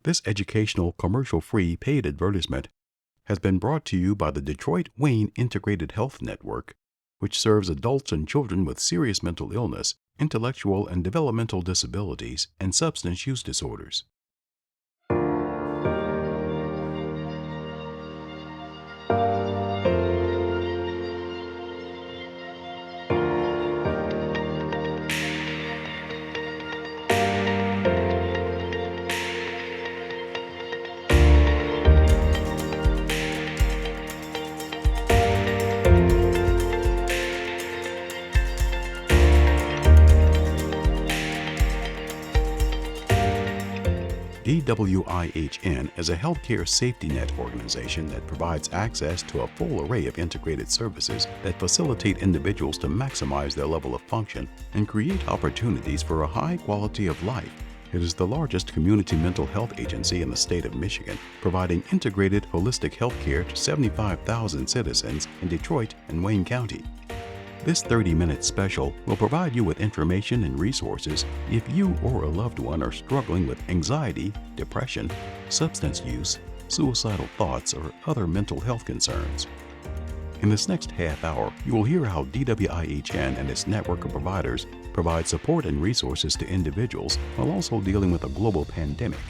This educational, commercial-free paid advertisement has been brought to you by the DWIHN Integrated Health Network, which serves adults and children with serious mental illness, intellectual and developmental disabilities, and substance use disorders. DWIHN is a healthcare safety net organization that provides access to a full array of integrated services that facilitate individuals to maximize their level of function and create opportunities for a high quality of life. It is the largest community mental health agency in the state of Michigan, providing integrated holistic health care to 75,000 citizens in Detroit and Wayne County. This 30-minute special will provide you with information and resources if you or a loved one are struggling with anxiety, depression, substance use, suicidal thoughts, or other mental health concerns. In this next half hour, you will hear how DWIHN and its network of providers provide support and resources to individuals while also dealing with a global pandemic.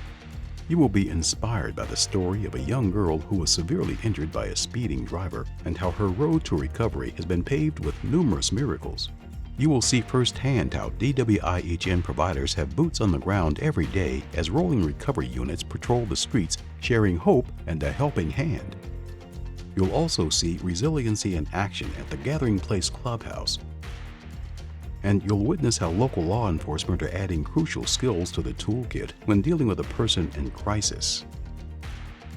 You will be inspired by the story of a young girl who was severely injured by a speeding driver and how her road to recovery has been paved with numerous miracles. You will see firsthand how DWIHN providers have boots on the ground every day as rolling recovery units patrol the streets, sharing hope and a helping hand. You'll also see resiliency in action at the Gathering Place Clubhouse. And you'll witness how local law enforcement are adding crucial skills to the toolkit when dealing with a person in crisis.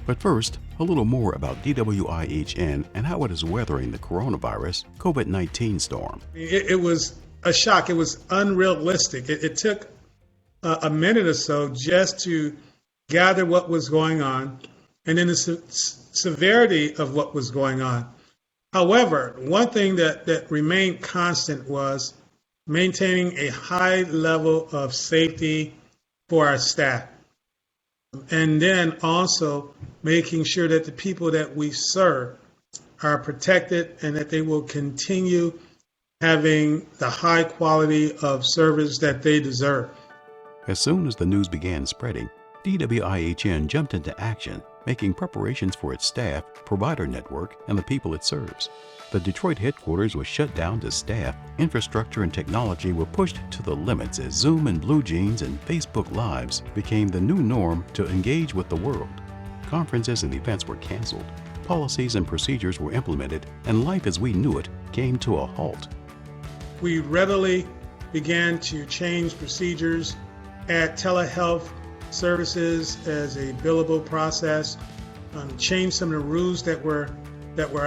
But first, a little more about DWIHN and how it is weathering the coronavirus COVID-19 storm. It was a shock. It was unrealistic. It took a minute or so just to gather what was going on and then the severity of what was going on. However, one thing that remained constant was maintaining a high level of safety for our staff. And then also making sure that the people that we serve are protected and that they will continue having the high quality of service that they deserve. As soon as the news began spreading, DWIHN jumped into action, making preparations for its staff, provider network, and the people it serves. The Detroit headquarters was shut down to staff, infrastructure and technology were pushed to the limits as Zoom and Blue Jeans and Facebook Lives became the new norm to engage with the world. Conferences and events were canceled, policies and procedures were implemented, and life as we knew it came to a halt. We readily began to change procedures, add telehealth services as a billable process, change some of the rules that were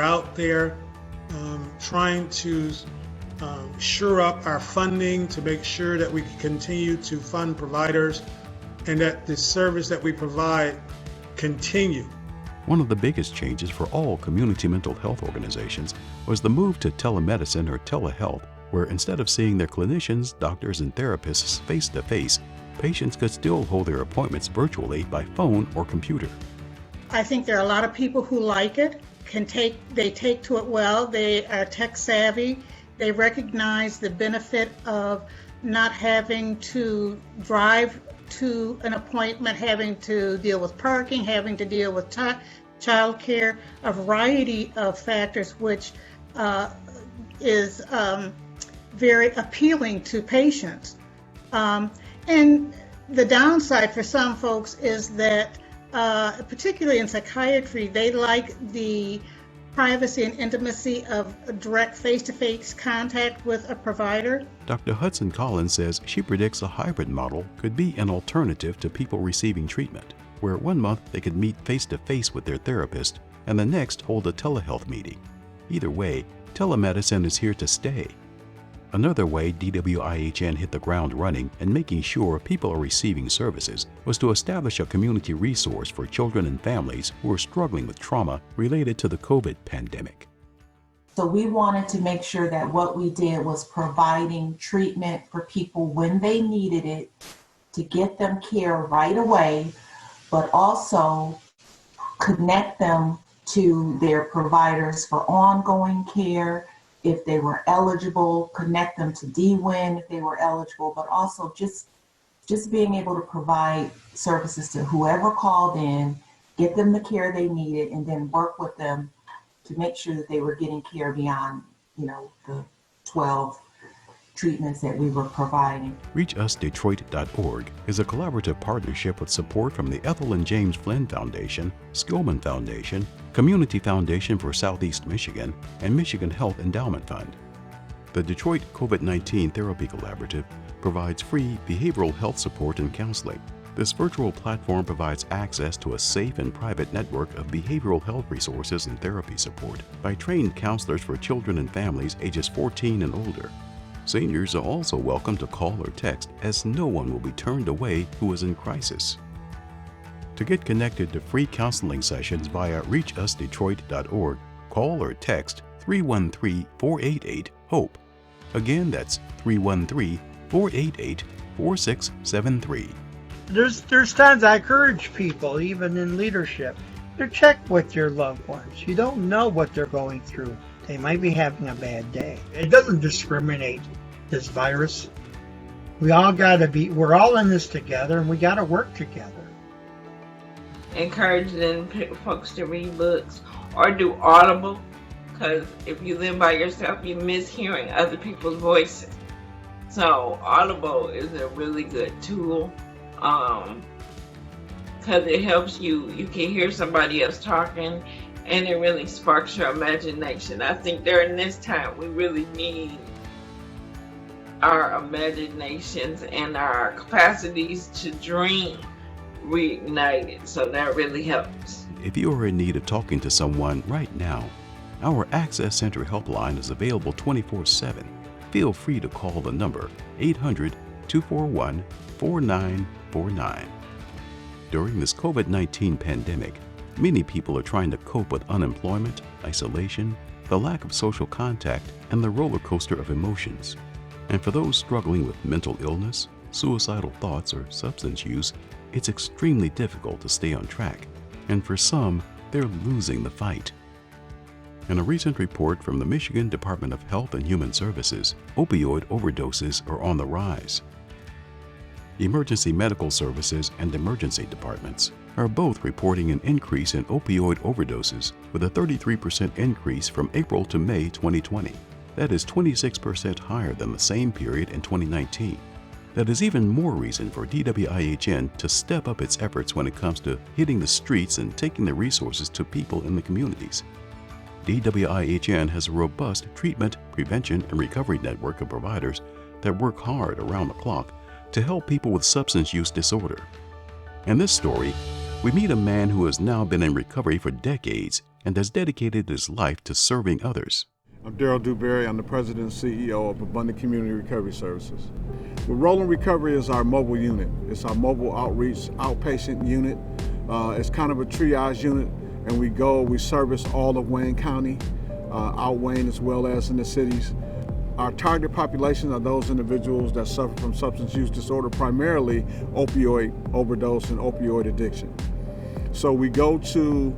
out there, trying to shore up our funding to make sure that we can continue to fund providers and that the service that we provide continue. One of the biggest changes for all community mental health organizations was the move to telemedicine or telehealth, where instead of seeing their clinicians, doctors, and therapists face-to-face, patients could still hold their appointments virtually by phone or computer. I think there are a lot of people who like it. They take to it well. They are tech savvy. They recognize the benefit of not having to drive to an appointment, having to deal with parking, having to deal with child care, a variety of factors which is very appealing to patients. And the downside for some folks is that particularly in psychiatry, they like the privacy and intimacy of direct face-to-face contact with a provider. Dr. Hudson Collins says she predicts a hybrid model could be an alternative to people receiving treatment, where 1 month they could meet face-to-face with their therapist and the next hold a telehealth meeting. Either way, telemedicine is here to stay. Another way DWIHN hit the ground running and making sure people are receiving services was to establish a community resource for children and families who are struggling with trauma related to the COVID pandemic. So we wanted to make sure that what we did was providing treatment for people when they needed it, to get them care right away, but also connect them to their providers for ongoing care if they were eligible, connect them to DWIHN if they were eligible, but also just being able to provide services to whoever called in, get them the care they needed, and then work with them to make sure that they were getting care beyond, the 12 treatments that we were providing. ReachUsDetroit.org is a collaborative partnership with support from the Ethel and James Flynn Foundation, Skillman Foundation, Community Foundation for Southeast Michigan, and Michigan Health Endowment Fund. The Detroit COVID-19 Therapy Collaborative provides free behavioral health support and counseling. This virtual platform provides access to a safe and private network of behavioral health resources and therapy support by trained counselors for children and families ages 14 and older. Seniors are also welcome to call or text, as no one will be turned away who is in crisis. To get connected to free counseling sessions via ReachUsDetroit.org, call or text 313-488-HOPE. Again, that's 313-488-4673. There's times I encourage people, even in leadership, to check with your loved ones. You don't know what they're going through. They might be having a bad day. It doesn't discriminate, this virus. We're all in this together, and we got to work together. Encouraging folks to read books or do Audible, because if you live by yourself, you miss hearing other people's voices. So Audible is a really good tool, because it helps you can hear somebody else talking, and it really sparks your imagination. I think during this time we really need our imaginations and our capacities to dream reignited, so that really helps. If you are in need of talking to someone right now, our Access Center helpline is available 24/7. Feel free to call the number 800-241-4949. During this COVID-19 pandemic, many people are trying to cope with unemployment, isolation, the lack of social contact, and the roller coaster of emotions. And for those struggling with mental illness, suicidal thoughts, or substance use, it's extremely difficult to stay on track. And for some, they're losing the fight. In a recent report from the Michigan Department of Health and Human Services, opioid overdoses are on the rise. Emergency medical services and emergency departments are both reporting an increase in opioid overdoses, with a 33% increase from April to May 2020. That is 26% higher than the same period in 2019. That is even more reason for DWIHN to step up its efforts when it comes to hitting the streets and taking the resources to people in the communities. DWIHN has a robust treatment, prevention, and recovery network of providers that work hard around the clock to help people with substance use disorder. In this story, we meet a man who has now been in recovery for decades and has dedicated his life to serving others. I'm Daryl Dewberry. I'm the President and CEO of Abundant Community Recovery Services. Well, Rolling Recovery is our mobile unit. It's our mobile outreach outpatient unit. It's kind of a triage unit, and we service all of Wayne County, out Wayne as well as in the cities. Our target population are those individuals that suffer from substance use disorder, primarily opioid overdose and opioid addiction. So we go to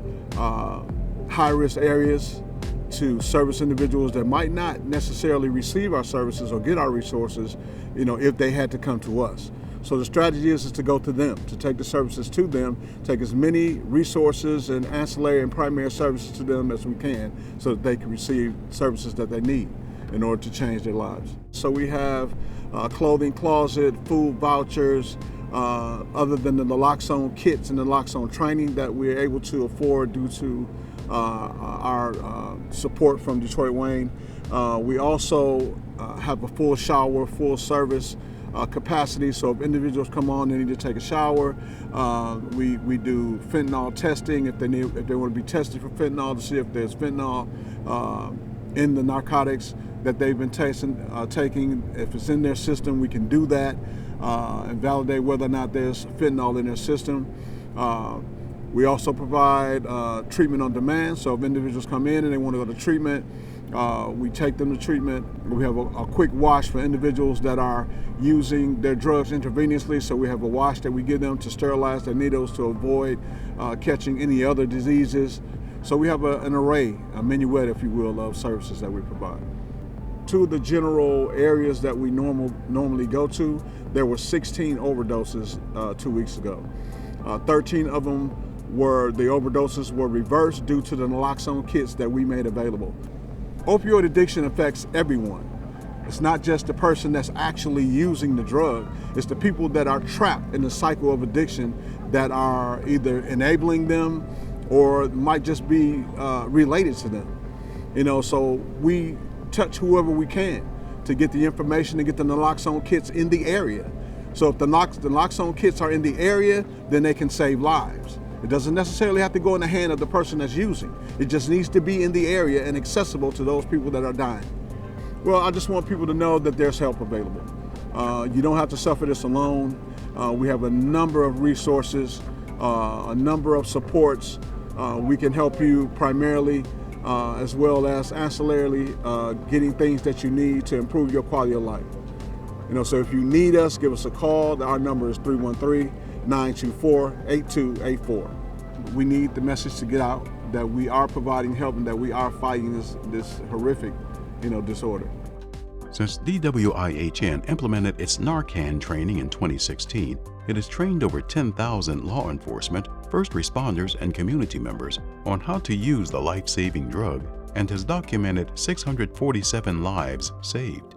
high-risk areas to service individuals that might not necessarily receive our services or get our resources, if they had to come to us. So the strategy is to go to them, to take the services to them, take as many resources and ancillary and primary services to them as we can so that they can receive services that they need in order to change their lives. So we have clothing closet, food vouchers, other than the naloxone kits and the naloxone training that we're able to afford due to our support from DWIHN. We also have a full shower, full service capacity. So if individuals come on, they need to take a shower. We do fentanyl testing if they want to be tested for fentanyl to see if there's fentanyl in the narcotics that they've been taking. If it's in their system, we can do that and validate whether or not there's fentanyl in their system. We also provide treatment on demand. So if individuals come in and they want to go to treatment, We take them to treatment. We have a quick wash for individuals that are using their drugs intravenously. So we have a wash that we give them to sterilize their needles to avoid catching any other diseases. So we have an array, a minuet, if you will, of services that we provide. To the general areas that we normally go to, there were 16 overdoses 2 weeks ago. 13 of them the overdoses were reversed due to the naloxone kits that we made available. Opioid addiction affects everyone. It's not just the person that's actually using the drug, it's the people that are trapped in the cycle of addiction that are either enabling them or might just be related to them. So we touch whoever we can to get the information and get the naloxone kits in the area. So if the naloxone kits are in the area, then they can save lives. It doesn't necessarily have to go in the hand of the person that's using. It just needs to be in the area and accessible to those people that are dying. Well, I just want people to know that there's help available. You don't have to suffer this alone. We have a number of resources, a number of supports. We can help you primarily as well as ancillarily getting things that you need to improve your quality of life. So if you need us, give us a call. Our number is 313-924-8284. We need the message to get out that we are providing help and that we are fighting this horrific, disorder. Since DWIHN implemented its Narcan training in 2016, it has trained over 10,000 law enforcement, first responders, and community members on how to use the life-saving drug and has documented 647 lives saved.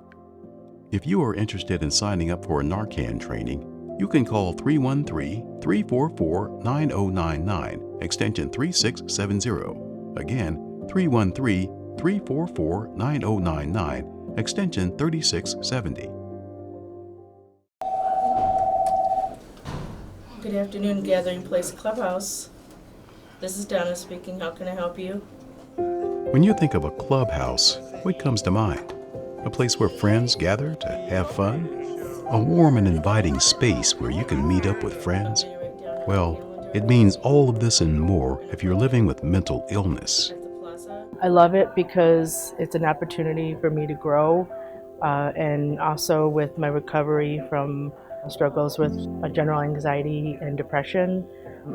If you are interested in signing up for a Narcan training, you can call 313-344-9099, extension 3670. Again, 313-344-9099, extension 3670. Good afternoon, Gathering Place Clubhouse. This is Donna speaking. How can I help you? When you think of a clubhouse, what comes to mind? A place where friends gather to have fun? A warm and inviting space where you can meet up with friends? Well, it means all of this and more if you're living with mental illness. I love it because it's an opportunity for me to grow, and also with my recovery from struggles with general anxiety and depression.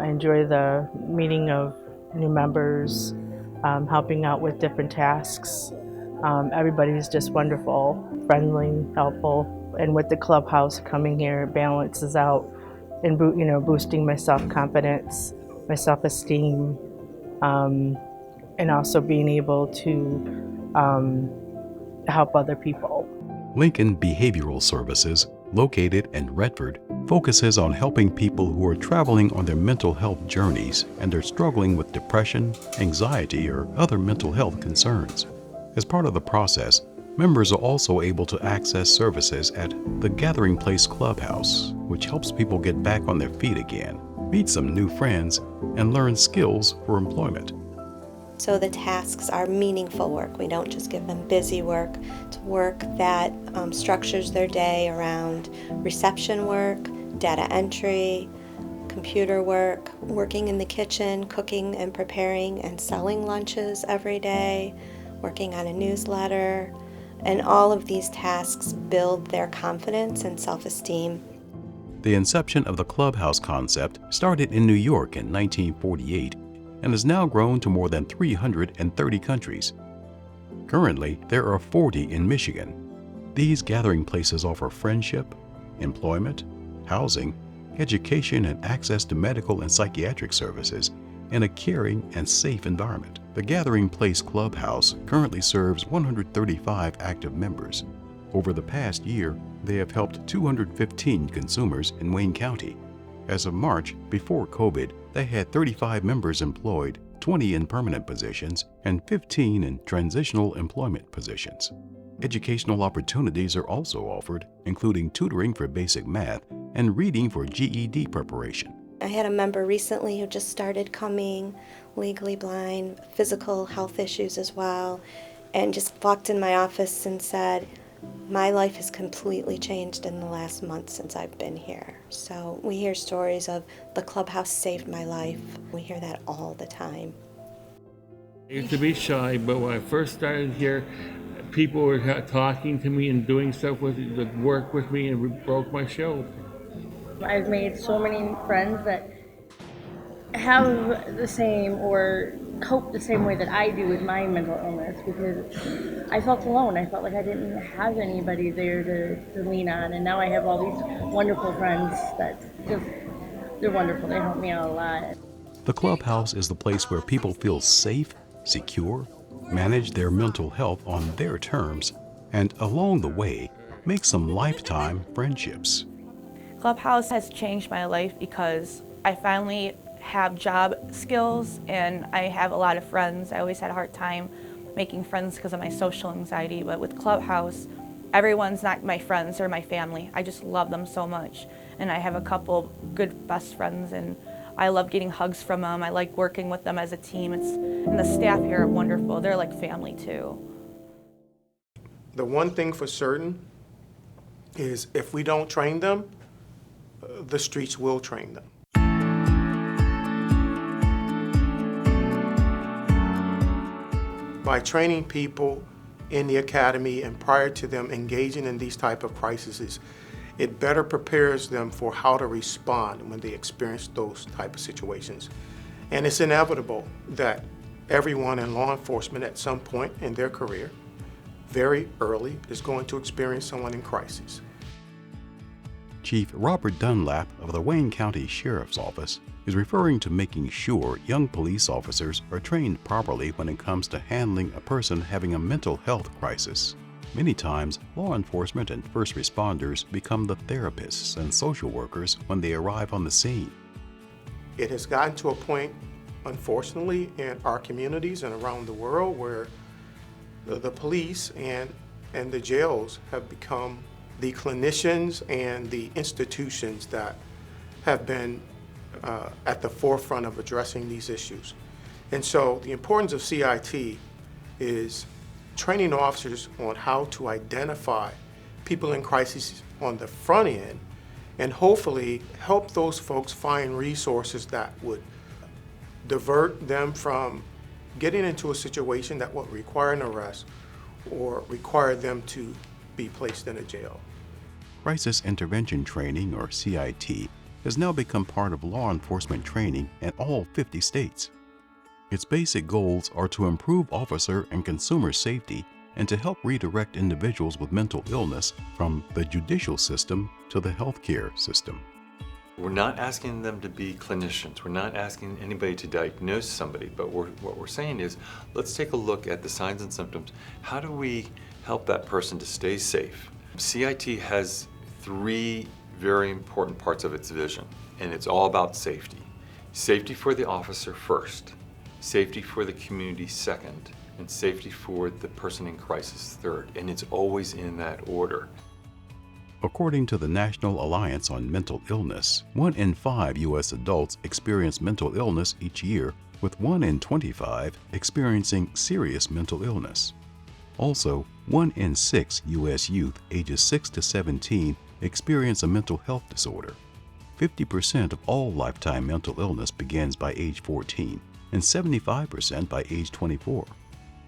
I enjoy the meeting of new members, helping out with different tasks. Everybody's just wonderful, friendly, helpful, and with the clubhouse coming here balances out and boosting my self-confidence, my self-esteem, and also being able to help other people. Lincoln Behavioral Services, located in Redford, focuses on helping people who are traveling on their mental health journeys and are struggling with depression, anxiety, or other mental health concerns. As part of the process, members are also able to access services at the Gathering Place Clubhouse, which helps people get back on their feet again, meet some new friends, and learn skills for employment. So the tasks are meaningful work. We don't just give them busy work. It's work that structures their day around reception work, data entry, computer work, working in the kitchen, cooking and preparing and selling lunches every day, working on a newsletter, and all of these tasks build their confidence and self-esteem. The inception of the Clubhouse concept started in New York in 1948 and has now grown to more than 330 countries. Currently, there are 40 in Michigan. These gathering places offer friendship, employment, housing, education, and access to medical and psychiatric services in a caring and safe environment. The Gathering Place Clubhouse currently serves 135 active members. Over the past year, they have helped 215 consumers in Wayne County. As of March, before COVID, they had 35 members employed, 20 in permanent positions, and 15 in transitional employment positions. Educational opportunities are also offered, including tutoring for basic math and reading for GED preparation. I had a member recently who just started coming, legally blind, physical health issues as well, and just walked in my office and said, "My life has completely changed in the last month since I've been here." So we hear stories of the clubhouse saved my life. We hear that all the time. I used to be shy, but when I first started here, people were talking to me and doing stuff with work with me, and it broke my show. I've made so many friends that have the same or cope the same way that I do with my mental illness, because I felt alone. I felt like I didn't have anybody there to lean on, and now I have all these wonderful friends that just, they're wonderful. They help me out a lot. The Clubhouse is the place where people feel safe, secure, manage their mental health on their terms, and along the way, make some lifetime friendships. Clubhouse has changed my life because I finally have job skills and I have a lot of friends. I always had a hard time making friends because of my social anxiety, but with Clubhouse, everyone's not my friends or my family. I just love them so much. And I have a couple good best friends, and I love getting hugs from them. I like working with them as a team. And the staff here are wonderful. They're like family too. The one thing for certain is if we don't train them, the streets will train them. By training people in the academy and prior to them engaging in these type of crises, it better prepares them for how to respond when they experience those type of situations. And it's inevitable that everyone in law enforcement at some point in their career, very early, is going to experience someone in crisis. Chief Robert Dunlap of the Wayne County Sheriff's Office is referring to making sure young police officers are trained properly when it comes to handling a person having a mental health crisis. Many times, law enforcement and first responders become the therapists and social workers when they arrive on the scene. It has gotten to a point, unfortunately, in our communities and around the world where the police and the jails have become the clinicians and the institutions that have been at the forefront of addressing these issues. And so the importance of CIT is training officers on how to identify people in crisis on the front end and hopefully help those folks find resources that would divert them from getting into a situation that would require an arrest or require them to be placed in a jail. Crisis Intervention Training, or CIT, has now become part of law enforcement training in all 50 states. Its basic goals are to improve officer and consumer safety and to help redirect individuals with mental illness from the judicial system to the healthcare system. We're not asking them to be clinicians. We're not asking anybody to diagnose somebody, but what we're saying is, let's take a look at the signs and symptoms. How do we help that person to stay safe? CIT has 3 very important parts of its vision, and it's all about safety. Safety for the officer first, safety for the community second, and safety for the person in crisis third, and it's always in that order. According to the National Alliance on Mental Illness, 1 in 5 U.S. adults experience mental illness each year, with 1 in 25 experiencing serious mental illness. Also, 1 in 6 U.S. youth ages 6 to 17 experience a mental health disorder. 50% of all lifetime mental illness begins by age 14 and 75% by age 24.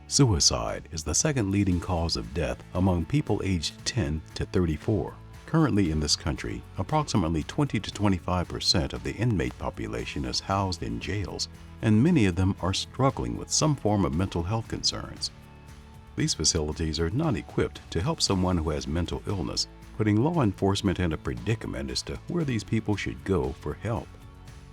Suicide is the second leading cause of death among people aged 10 to 34. Currently in this country, approximately 20 to 25% of the inmate population is housed in jails, and many of them are struggling with some form of mental health concerns. These facilities are not equipped to help someone who has mental illness, putting law enforcement in a predicament as to where these people should go for help.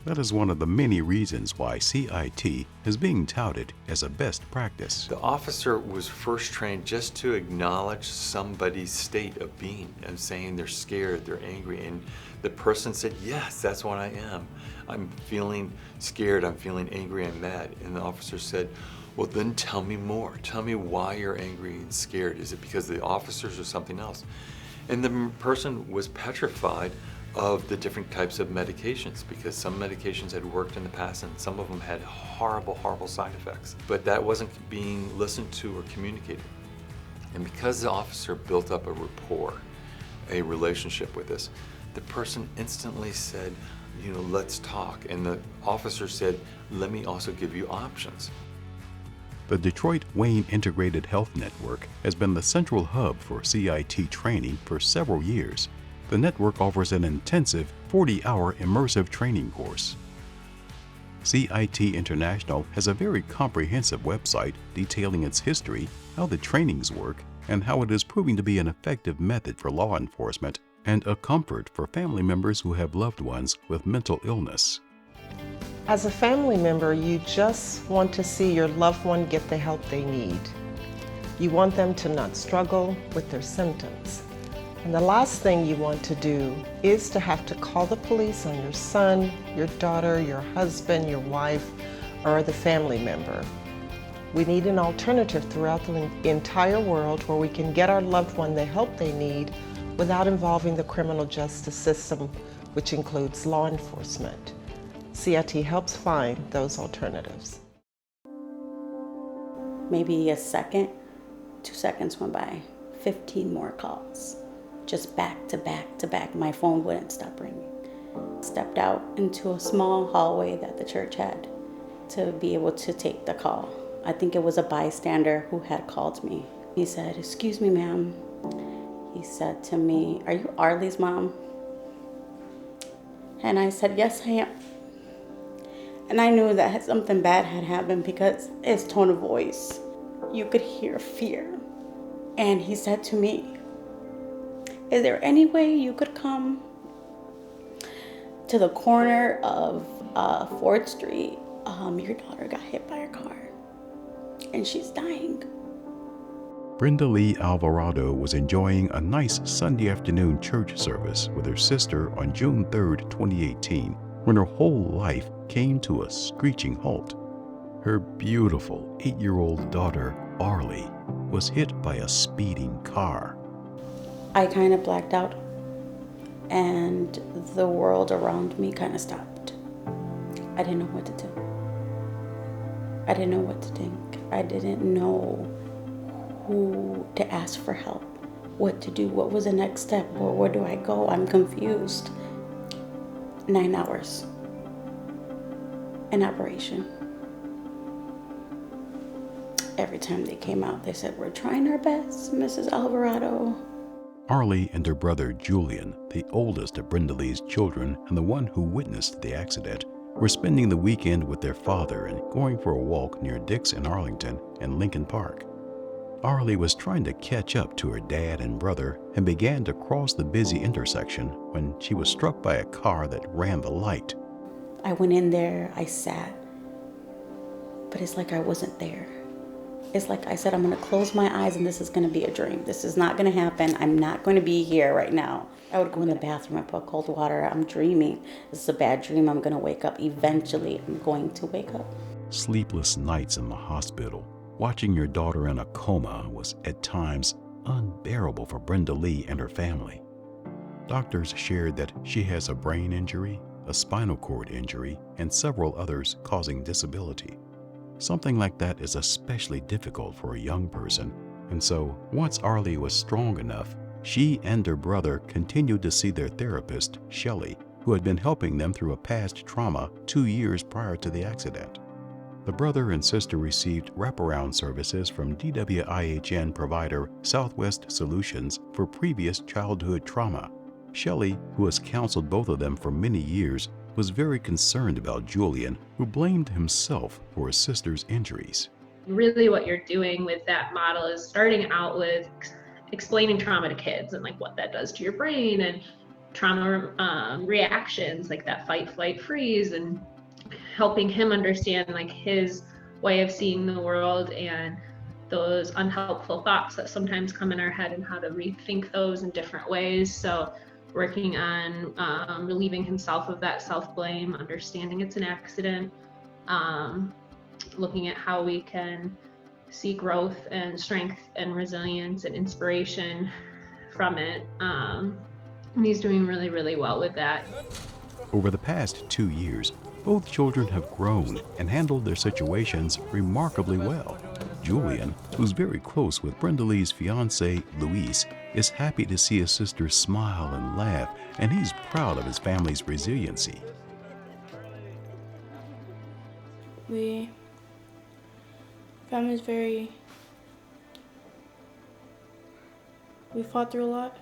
That is one of the many reasons why CIT is being touted as a best practice. The officer was first trained just to acknowledge somebody's state of being, and saying they're scared, they're angry, and the person said, yes, that's what I am. I'm feeling scared, I'm feeling angry, I'm mad. And the officer said, well, then tell me more. Tell me why you're angry and scared. Is it because of the officers or something else? And the person was petrified of the different types of medications, because some medications had worked in the past and some of them had horrible, horrible side effects. But that wasn't being listened to or communicated. And because the officer built up a rapport, a relationship with us, the person instantly said, you know, let's talk. And the officer said, let me also give you options. The Detroit Wayne Integrated Health Network has been the central hub for CIT training for several years. The network offers an intensive 40-hour immersive training course. CIT International has a very comprehensive website detailing its history, how the trainings work, and how it is proving to be an effective method for law enforcement and a comfort for family members who have loved ones with mental illness. As a family member, you just want to see your loved one get the help they need. You want them to not struggle with their symptoms. And the last thing you want to do is to have to call the police on your son, your daughter, your husband, your wife, or the family member. We need an alternative throughout the entire world where we can get our loved one the help they need without involving the criminal justice system, which includes law enforcement. CIT helps find those alternatives. Maybe a second, 2 seconds went by, 15 more calls. Just back to back to back. My phone wouldn't stop ringing. Stepped out into a small hallway that the church had to be able to take the call. I think it was a bystander who had called me. He said, "Excuse me, ma'am." He said to me, "Are you Arlie's mom?" And I said, "Yes, I am." And I knew that something bad had happened because his tone of voice, you could hear fear. And he said to me, "Is there any way you could come to the corner of 4th Street? Your daughter got hit by a car and she's dying." Brenda Lee Alvarado was enjoying a nice Sunday afternoon church service with her sister on June 3, 2018, when her whole life came to a screeching halt. Her beautiful 8-year-old daughter, Arlie, was hit by a speeding car. I kind of blacked out and the world around me kind of stopped. I didn't know what to do. I didn't know what to think. I didn't know who to ask for help, what to do, what was the next step, where do I go? I'm confused. 9 hours. An operation. Every time they came out, they said, "We're trying our best, Mrs. Alvarado." Arlie and her brother Julian, the oldest of Brenda Lee's children and the one who witnessed the accident, were spending the weekend with their father and going for a walk near Dick's in Arlington and Lincoln Park. Arlie was trying to catch up to her dad and brother and began to cross the busy intersection when she was struck by a car that ran the light. I went in there, I sat, but it's like I wasn't there. It's like I said, I'm going to close my eyes and this is going to be a dream. This is not going to happen. I'm not going to be here right now. I would go in the bathroom and put cold water. I'm dreaming. This is a bad dream. I'm going to wake up. Eventually, I'm going to wake up. Sleepless nights in the hospital, watching your daughter in a coma was at times unbearable for Brenda Lee and her family. Doctors shared that she has a brain injury, a spinal cord injury, and several others causing disability. Something like that is especially difficult for a young person, and so once Arlie was strong enough, she and her brother continued to see their therapist, Shelley, who had been helping them through a past trauma 2 years prior to the accident. The brother and sister received wraparound services from DWIHN provider Southwest Solutions for previous childhood trauma. Shelley, who has counseled both of them for many years, was very concerned about Julian, who blamed himself for his sister's injuries. Really what you're doing with that model is starting out with explaining trauma to kids and like what that does to your brain and trauma reactions like that fight, flight, freeze, and helping him understand like his way of seeing the world and those unhelpful thoughts that sometimes come in our head and how to rethink those in different ways. So working on relieving himself of that self-blame, understanding it's an accident, looking at how we can see growth and strength and resilience and inspiration from it. And he's doing really, really well with that. Over the past 2 years, both children have grown and handled their situations remarkably well. Julian, who's very close with Brenda Lee's fiancé, Luis, is happy to see his sister smile and laugh, and he's proud of his family's resiliency. We Family's very... We fought through a lot.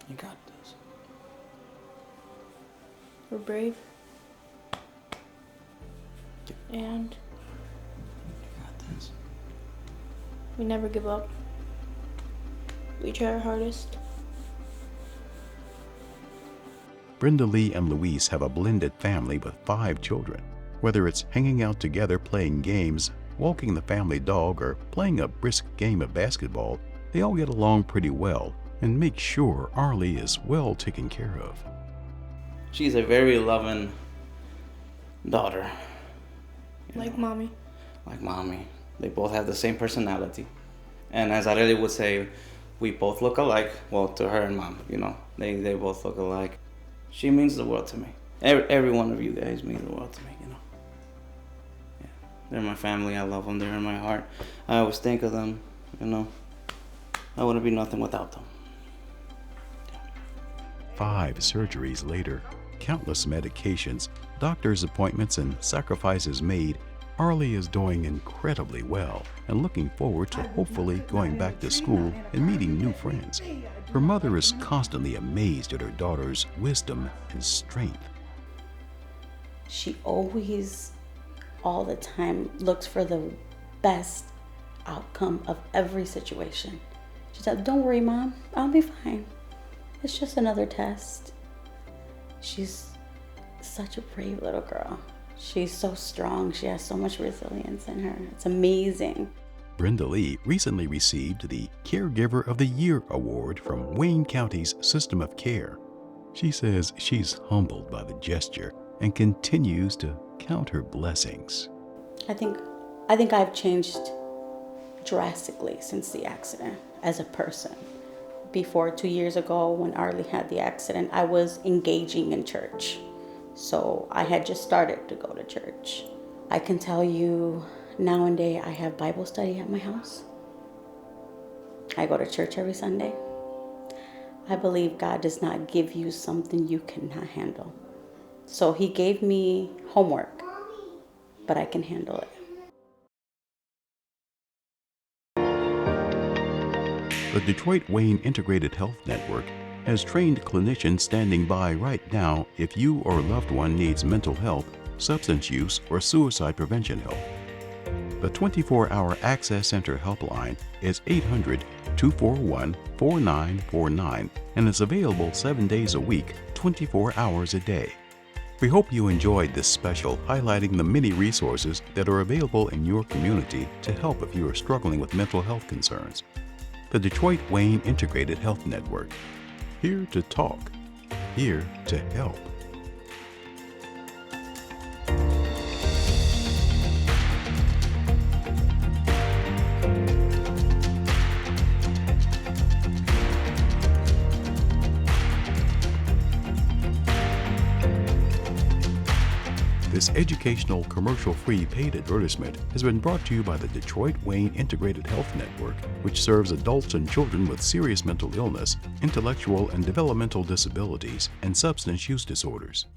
You got this. We're brave. And You got this. we never give up. We try our hardest. Brenda Lee and Luis have a blended family with 5 children. Whether it's hanging out together playing games, walking the family dog, or playing a brisk game of basketball, they all get along pretty well and make sure Arlie is well taken care of. She's a very loving daughter. Like mommy. Like mommy. They both have the same personality. And as Arely would say, we both look alike. Well, to her and mom, they both look alike. She means the world to me. Every one of you guys means the world to me, Yeah. They're my family. I love them. They're in my heart. I always think of them, I wouldn't be nothing without them. 5 surgeries later, countless medications, doctor's appointments, and sacrifices made, Arlie is doing incredibly well and looking forward to hopefully going back to school and meeting new friends. Her mother is constantly amazed at her daughter's wisdom and strength. She always, all the time, looks for the best outcome of every situation. She said, "Don't worry, Mom, I'll be fine. It's just another test." She's such a brave little girl. She's so strong. She has so much resilience in her. It's amazing. Brenda Lee recently received the Caregiver of the Year Award from Wayne County's System of Care. She says she's humbled by the gesture and continues to count her blessings. I think I've changed drastically since the accident as a person. Before 2 years ago, when Arlie had the accident, I was engaging in church. So I had just started to go to church. I can tell you nowadays I have Bible study at my house. I go to church every Sunday. I believe God does not give you something you cannot handle. So He gave me homework, but I can handle it. The Detroit Wayne Integrated Health Network has trained clinicians standing by right now if you or a loved one needs mental health, substance use, or suicide prevention help. The 24-hour Access Center helpline is 800-241-4949 and is available 7 days a week, 24 hours a day. We hope you enjoyed this special highlighting the many resources that are available in your community to help if you are struggling with mental health concerns. The Detroit Wayne Integrated Health Network. Here to talk, here to help. This educational, commercial-free paid advertisement has been brought to you by the Detroit Wayne Integrated Health Network, which serves adults and children with serious mental illness, intellectual and developmental disabilities, and substance use disorders.